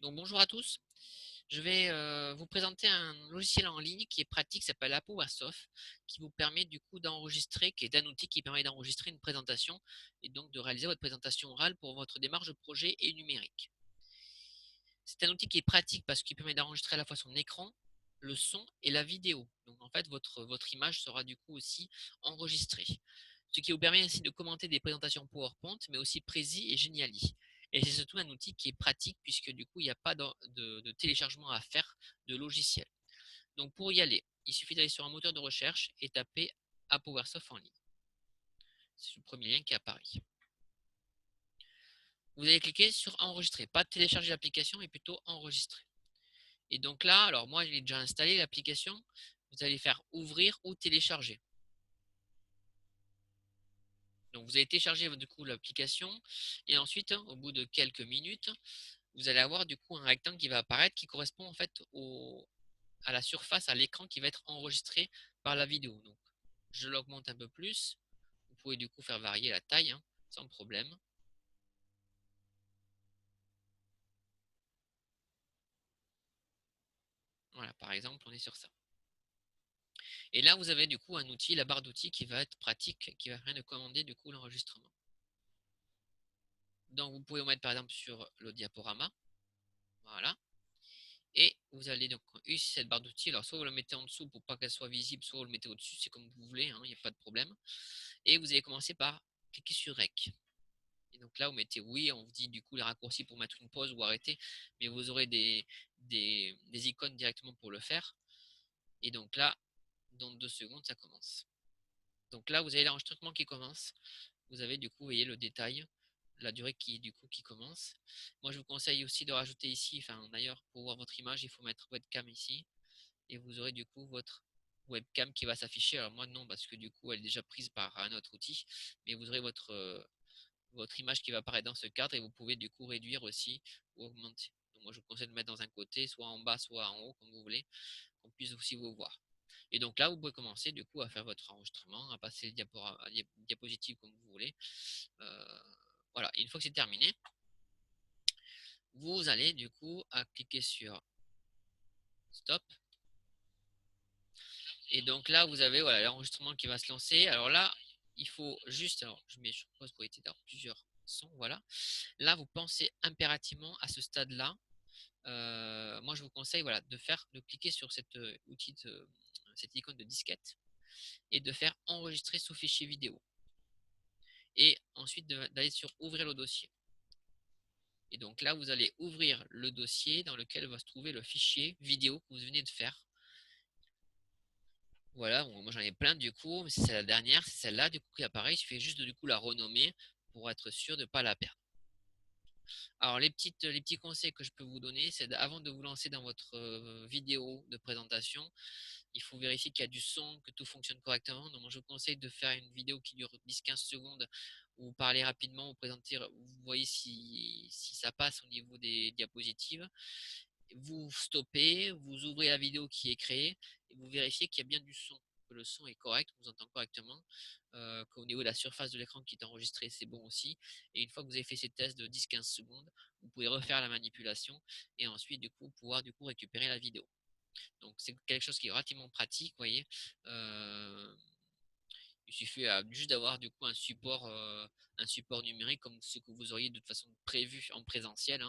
Donc bonjour à tous, je vais vous présenter un logiciel en ligne qui est pratique, qui s'appelle Apowersoft, qui vous permet du coup d'enregistrer, qui est un outil qui permet d'enregistrer une présentation et donc de réaliser votre présentation orale pour votre démarche de projet et numérique. C'est un outil qui est pratique parce qu'il permet d'enregistrer à la fois son écran, le son et la vidéo. Donc en fait votre image sera du coup aussi enregistrée. Ce qui vous permet ainsi de commenter des présentations PowerPoint, mais aussi Prezi et Geniali. Et c'est surtout un outil qui est pratique puisque du coup il n'y a pas de téléchargement à faire de logiciel. Donc pour y aller, il suffit d'aller sur un moteur de recherche et taper Apowersoft en ligne. C'est le premier lien qui apparaît. Vous allez cliquer sur enregistrer, pas télécharger l'application mais plutôt enregistrer. Et donc là, alors moi, j'ai déjà installé l'application. Vous allez faire ouvrir ou télécharger. Donc vous allez télécharger du coup l'application et ensuite, au bout de quelques minutes, vous allez avoir du coup un rectangle qui va apparaître qui correspond en fait à la surface, à l'écran qui va être enregistré par la vidéo. Donc je l'augmente un peu plus. Vous pouvez du coup faire varier la taille sans problème. Voilà, par exemple, on est sur ça. Et là, vous avez du coup un outil, la barre d'outils qui va être pratique, qui va permettre de commander du coup l'enregistrement. Donc vous pouvez vous mettre par exemple sur le diaporama. Voilà. Et vous allez donc utiliser cette barre d'outils. Alors soit vous la mettez en dessous pour pas qu'elle soit visible, soit vous le mettez au-dessus, c'est comme vous voulez, il n'y a pas de problème. Et vous allez commencer par cliquer sur Rec. Et donc là, vous mettez oui, on vous dit du coup les raccourcis pour mettre une pause ou arrêter, mais vous aurez des icônes directement pour le faire. Et donc là, dans 2 secondes, ça commence. Donc là, vous avez l'enregistrement qui commence. Vous avez du coup, vous voyez le détail, la durée qui du coup qui commence. Moi, je vous conseille aussi de rajouter ici, enfin d'ailleurs, pour voir votre image, il faut mettre webcam ici, et vous aurez du coup votre webcam qui va s'afficher. Alors moi non, parce que du coup, elle est déjà prise par un autre outil, mais vous aurez votre image qui va apparaître dans ce cadre, et vous pouvez du coup réduire aussi ou augmenter. Donc moi, je vous conseille de mettre dans un côté, soit en bas, soit en haut, comme vous voulez, qu'on puisse aussi vous voir. Et donc là, vous pouvez commencer du coup à faire votre enregistrement, à passer les diapositives comme vous voulez. Euh, voilà, une fois que c'est terminé, vous allez du coup à cliquer sur Stop. Et donc là, vous avez voilà, l'enregistrement qui va se lancer. Alors là, il faut juste, alors je mets sur pause pour éviter d'avoir plusieurs sons, voilà. Là, vous pensez impérativement à ce stade-là. Moi, je vous conseille voilà, de cliquer sur cette icône de disquette et de faire enregistrer sous fichier vidéo. Et ensuite d'aller sur ouvrir le dossier. Et donc là, vous allez ouvrir le dossier dans lequel va se trouver le fichier vidéo que vous venez de faire. Voilà, bon, moi j'en ai plein du coup, mais c'est la dernière, c'est celle-là du coup qui apparaît. Il suffit juste de du coup la renommer pour être sûr de ne pas la perdre. Alors les petits conseils que je peux vous donner, c'est avant de vous lancer dans votre vidéo de présentation, il faut vérifier qu'il y a du son, que tout fonctionne correctement. Donc moi je vous conseille de faire une vidéo qui dure 10-15 secondes où vous parlez rapidement, vous présentez, vous voyez si ça passe au niveau des diapositives. Vous stoppez, vous ouvrez la vidéo qui est créée et vous vérifiez qu'il y a bien du son, que le son est correct, on vous entend correctement, qu'au niveau de la surface de l'écran qui est enregistrée, c'est bon aussi. Et une fois que vous avez fait ces tests de 10-15 secondes, vous pouvez refaire la manipulation et ensuite du coup pouvoir du coup récupérer la vidéo. Donc c'est quelque chose qui est relativement pratique, vous voyez. Il suffit juste d'avoir du coup un support numérique comme ce que vous auriez de toute façon prévu en présentiel.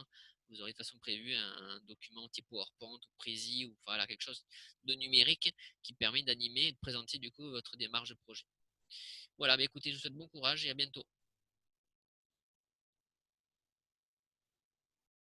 Vous aurez de toute façon prévu un document type PowerPoint ou Prezi ou voilà, quelque chose de numérique qui permet d'animer et de présenter du coup votre démarche de projet. Voilà, bah écoutez, je vous souhaite bon courage et à bientôt.